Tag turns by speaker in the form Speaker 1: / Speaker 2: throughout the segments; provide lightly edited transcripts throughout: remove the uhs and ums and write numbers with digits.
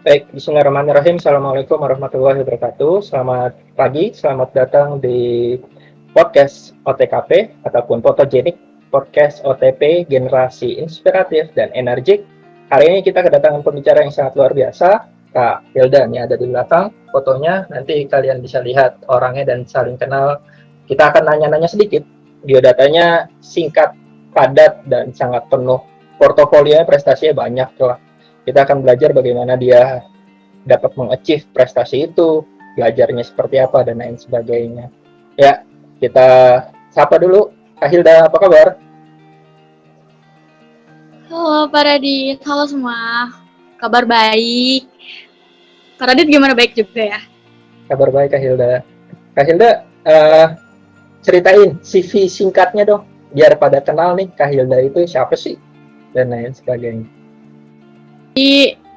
Speaker 1: Baik, bismillahirrahmanirrahim. Assalamualaikum warahmatullahi wabarakatuh. Selamat pagi, selamat datang di podcast OTKP ataupun Fotogenik, podcast OTP Generasi Inspiratif dan Energik. Hari ini kita kedatangan pembicara yang sangat luar biasa, Kak Hilda. Ini ada di belakang fotonya, nanti kalian bisa lihat orangnya dan saling kenal. Kita akan nanya-nanya sedikit. Biodatanya singkat, padat, dan sangat penuh. Portofolionya, prestasinya banyak lah. Kita akan belajar bagaimana dia dapat mengachieve prestasi itu, belajarnya seperti apa, dan lain sebagainya. Ya, kita sapa dulu. Kak Hilda, apa kabar?
Speaker 2: Halo Pak Radit, halo semua. Kabar baik. Pak Radit gimana, baik juga ya?
Speaker 1: Kabar baik, Kak Hilda. Kak Hilda, ceritain CV singkatnya dong, biar pada kenal nih Kak Hilda itu siapa sih, dan lain sebagainya.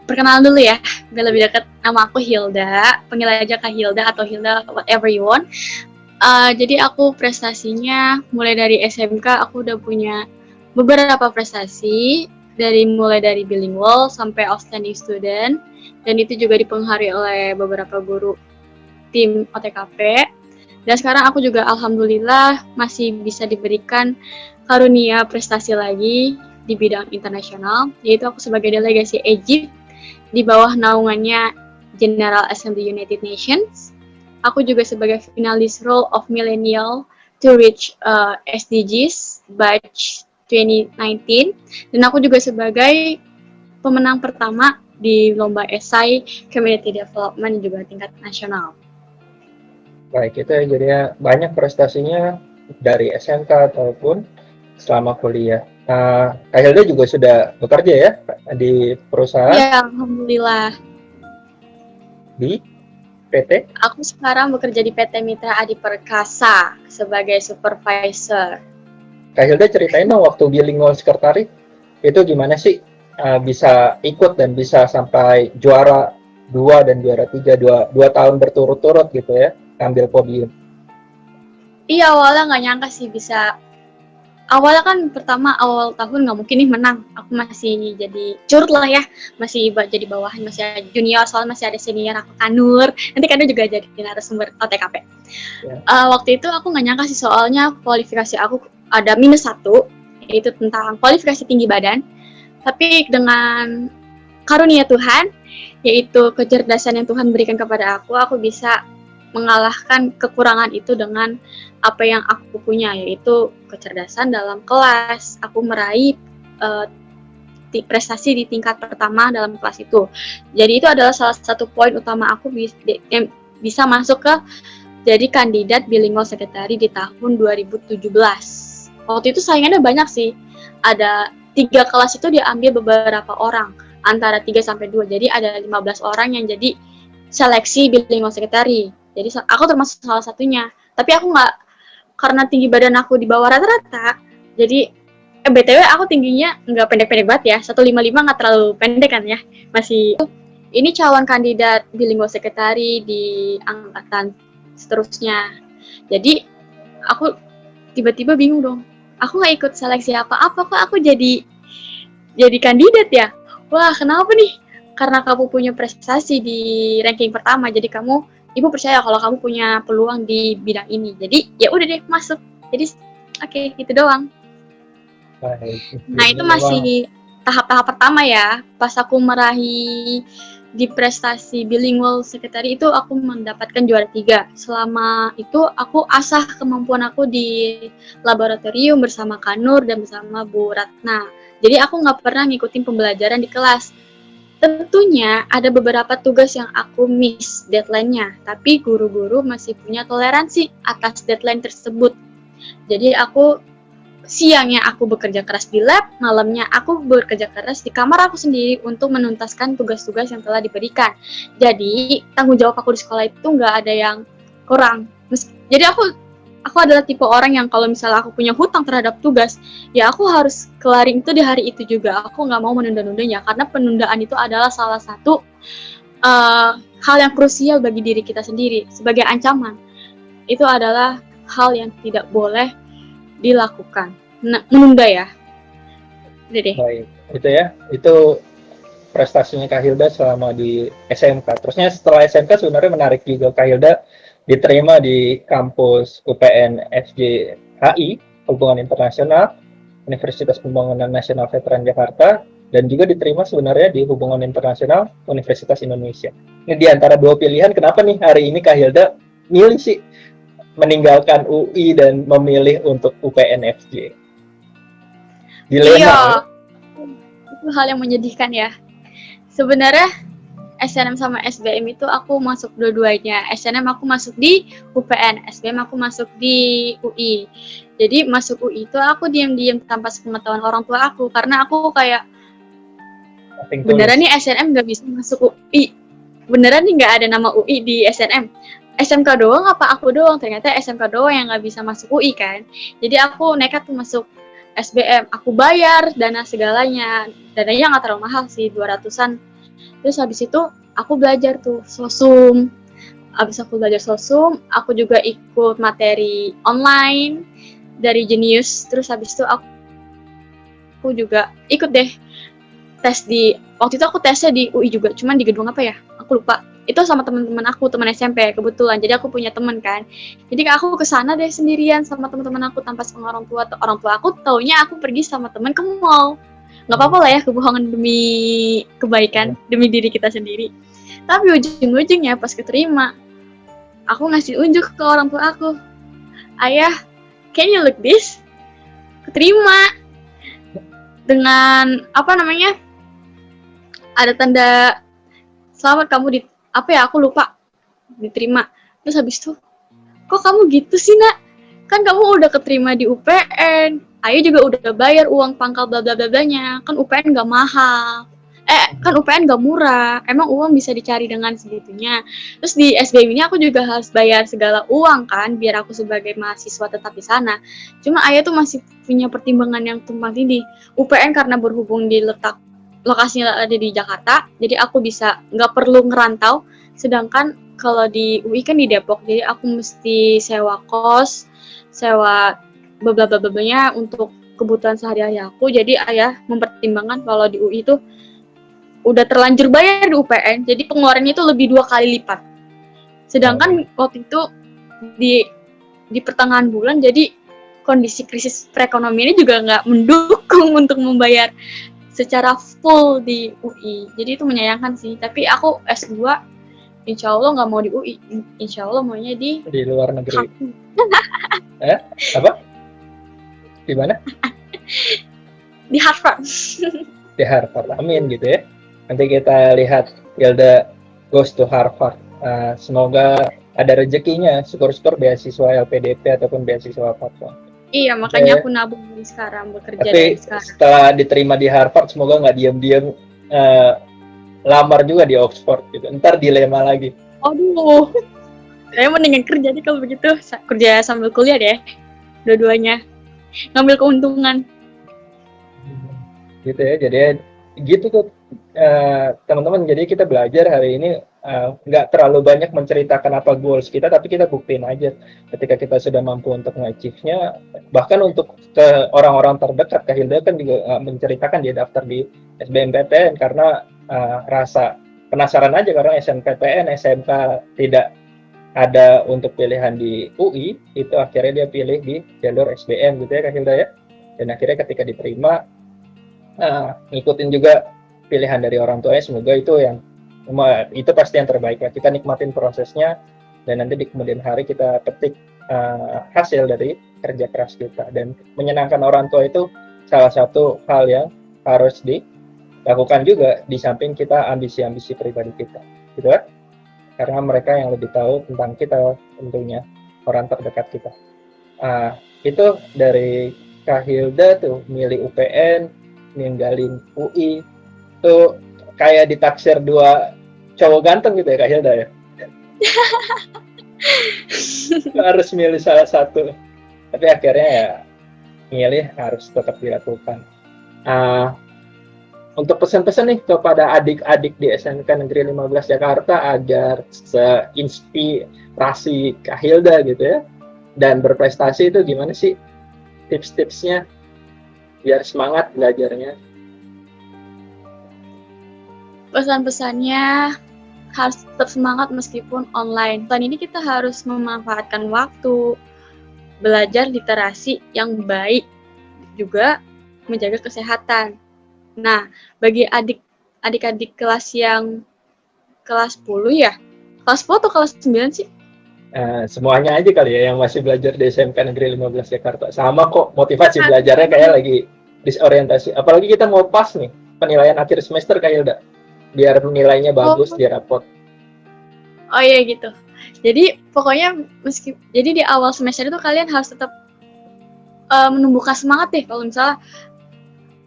Speaker 2: Perkenalan dulu ya, biar lebih dekat. Nama aku Hilda, panggil aja Kak Hilda atau Hilda, whatever you want. Jadi aku prestasinya mulai dari SMK, aku udah punya beberapa prestasi, mulai dari bilingual sampai outstanding student, dan itu juga dipengaruhi oleh beberapa guru tim OTKP. Dan sekarang aku juga alhamdulillah masih bisa diberikan karunia prestasi lagi di bidang internasional, yaitu aku sebagai delegasi Egypt di bawah naungannya General Assembly United Nations. Aku juga sebagai finalis Role of Millennial to Reach SDGs batch 2019, dan aku juga sebagai pemenang pertama di lomba esai Community Development juga tingkat nasional.
Speaker 1: Baik, itu jadinya banyak prestasinya dari SMK ataupun selama kuliah. Kak Hilda juga sudah bekerja ya di perusahaan?
Speaker 2: Ya, alhamdulillah.
Speaker 1: Di PT?
Speaker 2: Aku sekarang bekerja di PT Mitra Adi Perkasa sebagai supervisor.
Speaker 1: Kak Hilda ceritain dong waktu bilingual sekretari itu gimana sih bisa ikut dan bisa sampai juara 2 dan juara 3 dua tahun berturut-turut gitu ya, ambil podium.
Speaker 2: Iya, awalnya nggak nyangka sih bisa. Awalnya kan pertama awal tahun nggak mungkin nih menang. Aku masih jadi curut lah ya, masih jadi bawahan, masih junior, soalnya masih ada senior aku Kanur. Nanti Kanur juga jadi narasumber OTKP. Ya. Waktu itu aku nggak nyangka sih, soalnya kualifikasi aku ada -1, yaitu tentang kualifikasi tinggi badan. Tapi dengan karunia Tuhan, yaitu kecerdasan yang Tuhan berikan kepada aku bisa mengalahkan kekurangan itu dengan apa yang aku punya, yaitu kecerdasan dalam kelas. Aku meraih prestasi di tingkat pertama dalam kelas itu. Jadi itu adalah salah satu poin utama aku bisa masuk ke jadi kandidat bilingual secretary di tahun 2017. Waktu itu saingannya banyak sih. Ada 3 kelas itu diambil beberapa orang, antara 3 sampai 2. Jadi ada 15 orang yang jadi seleksi bilingual secretary. Jadi aku termasuk salah satunya. Tapi aku nggak, karena tinggi badan aku di bawah rata-rata, jadi BTW aku tingginya nggak pendek-pendek banget ya, 155 nggak terlalu pendek kan ya. Masih, ini calon kandidat bilingual secretary di angkatan seterusnya. Jadi aku tiba-tiba bingung dong. Aku nggak ikut seleksi apa-apa, kok aku jadi kandidat ya? Wah, kenapa nih? Karena kamu punya prestasi di ranking pertama, jadi Ibu percaya kalau kamu punya peluang di bidang ini. Jadi ya udah deh, masuk. Jadi oke, gitu doang.
Speaker 1: Baik.
Speaker 2: Nah, itu masih tahap-tahap pertama ya. Pas aku meraih di prestasi bilingual secretary itu, aku mendapatkan juara 3. Selama itu aku asah kemampuan aku di laboratorium bersama Kanur dan bersama Bu Ratna. Jadi aku nggak pernah ngikutin pembelajaran di kelas. Tentunya ada beberapa tugas yang aku miss deadline-nya, tapi guru-guru masih punya toleransi atas deadline tersebut. Jadi siangnya aku bekerja keras di lab, malamnya aku bekerja keras di kamar aku sendiri untuk menuntaskan tugas-tugas yang telah diberikan. Jadi tanggung jawab aku di sekolah itu nggak ada yang kurang. Jadi aku adalah tipe orang yang kalau misalnya aku punya hutang terhadap tugas, ya aku harus kelarin itu di hari itu juga. Aku nggak mau menunda-nundanya, karena penundaan itu adalah salah satu hal yang krusial bagi diri kita sendiri. Sebagai ancaman, itu adalah hal yang tidak boleh dilakukan. Menunda ya. Udah deh.
Speaker 1: Baik, itu ya. Itu prestasinya Kak Hilda selama di SMK. Terusnya setelah SMK sebenarnya menarik juga Kak Hilda diterima di kampus UPN FJHI, Hubungan Internasional, Universitas Pembangunan Nasional Veteran Jakarta, dan juga diterima sebenarnya di Hubungan Internasional Universitas Indonesia. Ini di antara dua pilihan, kenapa nih hari ini Kak Hilda milih sih meninggalkan UI dan memilih untuk UPN FJ? Dilema.
Speaker 2: Iya, itu hal yang menyedihkan ya. Sebenarnya SNM sama SBM itu aku masuk dua-duanya. SNM aku masuk di UPN, SBM aku masuk di UI. Jadi masuk UI itu aku diam-diam tanpa sepengetahuan orang tua aku, karena aku kayak beneran nih SNM nggak bisa masuk UI. Beneran nih nggak ada nama UI di SNM. SMK doang apa aku doang? Ternyata SMK doang yang nggak bisa masuk UI kan. Jadi aku nekat masuk SBM. Aku bayar dana segalanya. Dananya nggak terlalu mahal sih, 200-an. Terus habis itu aku belajar tuh sosum. Habis aku belajar sosum, aku juga ikut materi online dari Genius. Terus habis itu aku juga ikut deh tes di, waktu itu aku tesnya di UI juga, cuman di gedung apa ya? Aku lupa. Itu sama teman-teman aku, teman SMP kebetulan. Jadi aku punya teman kan. Jadi aku kesana deh sendirian sama teman-teman aku tanpa sepengetahuan orang tua. Orang tua aku taunya aku pergi sama teman ke mall. Nggak apa-apa lah ya, kebohongan demi kebaikan, demi diri kita sendiri. Tapi ujung-ujungnya pas keterima, aku ngasih unjuk ke orang tua aku. Ayah, can you look this? Keterima. Dengan apa namanya? Ada tanda selamat kamu di apa ya, aku lupa, diterima. Terus habis itu, kok kamu gitu sih nak, kan kamu udah keterima di UPN, Ayu juga udah bayar uang pangkal bla bla blanya, kan UPN gak mahal, kan UPN gak murah, emang uang bisa dicari dengan segitunya. Terus di SBM ini aku juga harus bayar segala uang kan, biar aku sebagai mahasiswa tetap di sana. Cuma Ayu tuh masih punya pertimbangan yang tumpang tindih. UPN karena berhubung di letak lokasinya ada di Jakarta, jadi aku bisa nggak perlu ngerantau. Sedangkan kalau di UI kan di Depok, jadi aku mesti sewa kos, sewa beberapa untuk kebutuhan sehari-hari aku. Jadi ayah mempertimbangkan kalau di UI itu udah terlanjur bayar di UPN, jadi pengeluarannya itu lebih 2 kali lipat. Sedangkan waktu itu di pertengahan bulan, jadi kondisi krisis perekonomian ini juga nggak mendukung untuk membayar secara full di UI. Jadi itu menyayangkan sih. Tapi aku S2 insya Allah nggak mau di UI. Insya Allah maunya di
Speaker 1: luar negeri. Apa? Di mana?
Speaker 2: Di Harvard.
Speaker 1: Di Harvard. Amin gitu ya. Nanti kita lihat Hilda goes to Harvard. Semoga ada rezekinya. Syukur-syukur beasiswa LPDP ataupun beasiswa apapun.
Speaker 2: Iya, makanya aku nabung sekarang, bekerja
Speaker 1: dari sekarang. Setelah diterima di Harvard, semoga nggak diam-diam lamar juga di Oxford gitu. Ntar dilema lagi.
Speaker 2: Aduh, saya mendingan kerja deh kalau begitu. Kerja sambil kuliah deh, dua-duanya. Ngambil keuntungan.
Speaker 1: Gitu ya, jadi gitu tuh teman-teman. Jadi kita belajar hari ini nggak terlalu banyak menceritakan apa goals kita, tapi kita buktiin aja ketika kita sudah mampu untuk nge-achieve-nya. Bahkan untuk ke orang-orang terdekat, Kak Hilda kan juga menceritakan dia daftar di SBMPTN karena rasa penasaran aja, karena SNMPTN, SMK tidak ada untuk pilihan di UI, itu akhirnya dia pilih di jalur SBM gitu ya Kak Hilda ya. Dan akhirnya ketika diterima ngikutin juga pilihan dari orang tuanya. Semoga itu pasti yang terbaik lah. Kita nikmatin prosesnya dan nanti di kemudian hari kita petik hasil dari kerja keras kita. Dan menyenangkan orang tua itu salah satu hal yang harus dilakukan juga, di samping kita ambisi-ambisi pribadi kita gitu kan, karena mereka yang lebih tahu tentang kita, tentunya orang terdekat kita. Itu dari Kak Hilda tuh milih UPN, ninggalin UI, tuh kayak ditaksir dua cowok ganteng gitu ya Kak Hilda ya. Harus milih salah satu, tapi akhirnya ya milih harus tetap dilakukan. Untuk pesan-pesan nih kepada adik-adik di SMK Negeri 15 Jakarta agar seinspirasi Kak Hilda gitu ya, dan berprestasi, itu gimana sih tips-tipsnya biar semangat belajarnya?
Speaker 2: Pesan-pesannya harus tetap semangat meskipun online. Selain ini kita harus memanfaatkan waktu, belajar literasi yang baik, juga menjaga kesehatan. Nah, bagi adik-adik kelas yang kelas 10 ya? Kelas 10 atau kelas 9 sih?
Speaker 1: Semuanya aja kali ya yang masih belajar di SMK Negeri 15 Jakarta. Sama kok, motivasi belajarnya kayak lagi disorientasi. Apalagi kita mau pas nih, penilaian akhir semester kayak udah. Biar nilainya bagus di rapot.
Speaker 2: Oh iya gitu. Jadi pokoknya jadi di awal semester itu kalian harus tetap menumbuhkan semangat deh. Kalau misalnya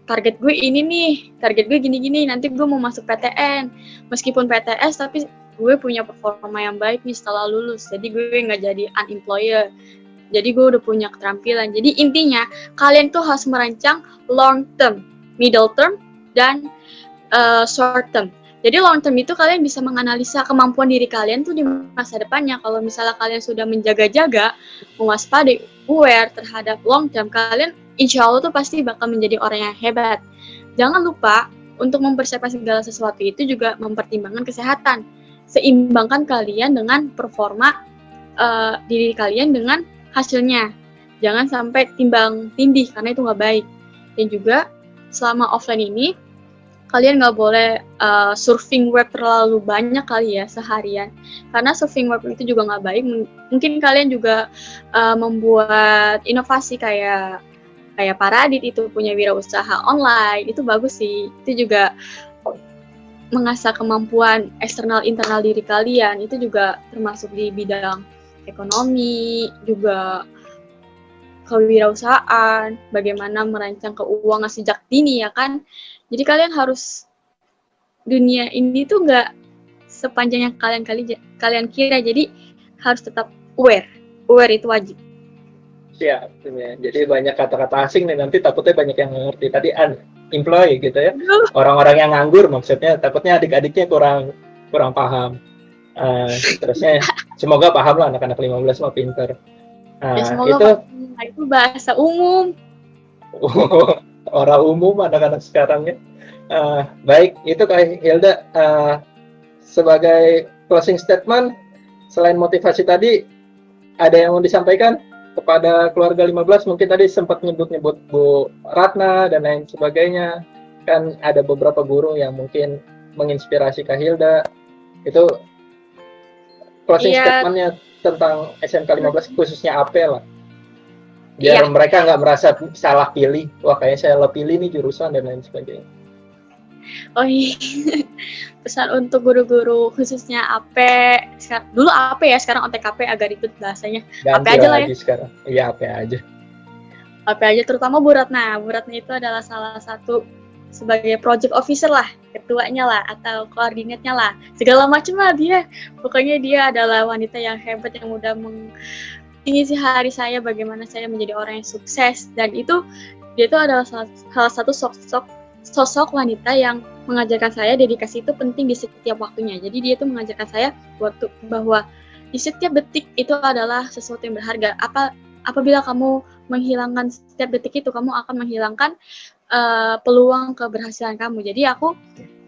Speaker 2: target gue ini nih, target gue gini-gini, nanti gue mau masuk PTN. Meskipun PTS tapi gue punya performa yang baik nih setelah lulus. Jadi gue nggak jadi unemployed. Jadi gue udah punya keterampilan. Jadi intinya kalian tuh harus merancang long term, middle term, dan short term. Jadi long term itu kalian bisa menganalisa kemampuan diri kalian tuh di masa depannya. Kalau misalnya kalian sudah menjaga-jaga, mewaspadai, aware terhadap long term, kalian insya Allah tuh pasti bakal menjadi orang yang hebat. Jangan lupa untuk mempersiapkan segala sesuatu itu juga mempertimbangkan kesehatan. Seimbangkan kalian dengan performa diri kalian dengan hasilnya. Jangan sampai timbang tindih karena itu nggak baik. Dan juga selama offline ini kalian nggak boleh surfing web terlalu banyak kali ya seharian, karena surfing web itu juga nggak baik. Mungkin kalian juga membuat inovasi kayak Paradit itu punya wirausaha online, itu bagus sih. Itu juga mengasah kemampuan eksternal internal diri kalian, itu juga termasuk di bidang ekonomi, juga kewirausahaan, bagaimana merancang keuangan sejak dini ya kan. Jadi kalian harus, dunia ini tuh nggak sepanjang yang kalian kira, jadi harus tetap aware itu wajib.
Speaker 1: Siap, ya. Jadi banyak kata-kata asing nih, nanti takutnya banyak yang ngerti tadi unemployed gitu ya. Orang-orang yang nganggur maksudnya, takutnya adik-adiknya kurang paham. Terusnya semoga paham lah anak-anak 15 mah pinter.
Speaker 2: Itu bahasa umum.
Speaker 1: Orang umum anak-anak sekarang ya. Baik, itu Kak Hilda sebagai closing statement, selain motivasi tadi, ada yang mau disampaikan kepada keluarga 15? Mungkin tadi sempat nyebut-nyebut Bu Ratna dan lain sebagainya. Kan ada beberapa guru yang mungkin menginspirasi Kak Hilda. Itu closing statement-nya tentang SMK 15 khususnya AP lah. Biar mereka nggak merasa salah pilih. Wah, kayaknya saya salah pilih nih jurusan dan lain sebagainya.
Speaker 2: Oh iya. Pesan untuk guru-guru khususnya AP, dulu AP ya, sekarang OTKP agak ribet bahasanya.
Speaker 1: Ganti
Speaker 2: AP aja lah ya.
Speaker 1: Sekarang. Iya, AP aja.
Speaker 2: AP aja, terutama Bu Ratna. Bu Ratna itu adalah salah satu sebagai project officer lah, ketuanya lah, atau koordinatnya lah. Segala macam lah dia. Pokoknya dia adalah wanita yang hebat, yang udah mengisi hari saya, bagaimana saya menjadi orang yang sukses. Dan itu, dia itu adalah salah satu sosok wanita yang mengajarkan saya dedikasi itu penting di setiap waktunya. Jadi dia itu mengajarkan saya bahwa di setiap detik itu adalah sesuatu yang berharga. Apabila kamu menghilangkan setiap detik itu, kamu akan menghilangkan peluang keberhasilan kamu. Jadi aku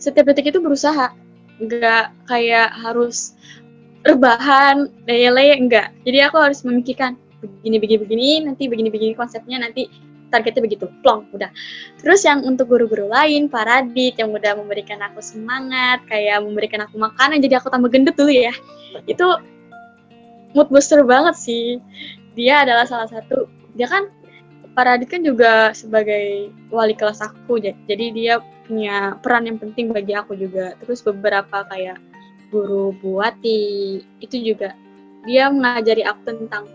Speaker 2: setiap detik itu berusaha, nggak kayak harus rebahan, leye-leye, enggak. Jadi aku harus memikirkan begini, nanti begini konsepnya, nanti targetnya begitu, plong, udah. Terus yang untuk guru-guru lain, Paradit yang udah memberikan aku semangat, kayak memberikan aku makanan, jadi aku tambah gendut dulu ya. Itu mood booster banget sih. Dia adalah salah satu, dia kan, Paradit kan juga sebagai wali kelas aku, jadi dia punya peran yang penting bagi aku juga. Terus beberapa kayak guru Buati, itu juga, dia mengajari aku tentang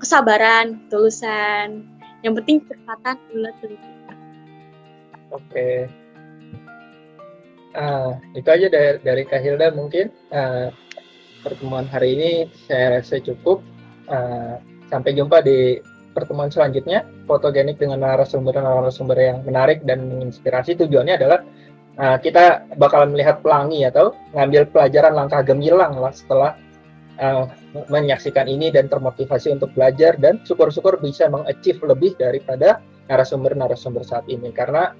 Speaker 2: kesabaran, ketulusan, yang penting kesempatan bulat teliti.
Speaker 1: Oke. Itu aja dari Kak Hilda mungkin. Pertemuan hari ini saya rasa cukup. Sampai jumpa di pertemuan selanjutnya. Fotogenik dengan narasumber yang menarik dan menginspirasi. Tujuannya adalah kita bakalan melihat pelangi atau ngambil pelajaran langkah gemilang lah setelah menyaksikan ini dan termotivasi untuk belajar, dan syukur-syukur bisa mengachieve lebih daripada narasumber saat ini, karena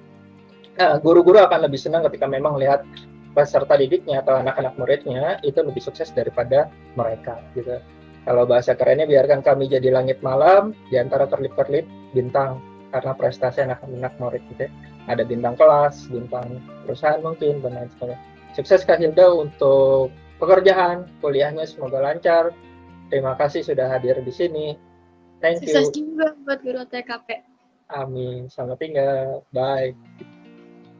Speaker 1: guru-guru akan lebih senang ketika memang lihat peserta didiknya atau anak-anak muridnya itu lebih sukses daripada mereka gitu. Kalau bahasa kerennya, biarkan kami jadi langit malam di antara kerlip-kerlip bintang, karena prestasi anak-anak murid gitu ya. Ada bintang kelas, bintang perusahaan mungkin, dan lain sebagainya. Sukses Kak Hilda untuk pekerjaan, kuliahnya semoga lancar. Terima kasih sudah hadir di sini. Thank you.
Speaker 2: Sukses juga buat guru TKP.
Speaker 1: Amin. Selamat tinggal. Bye.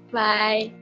Speaker 2: Bye.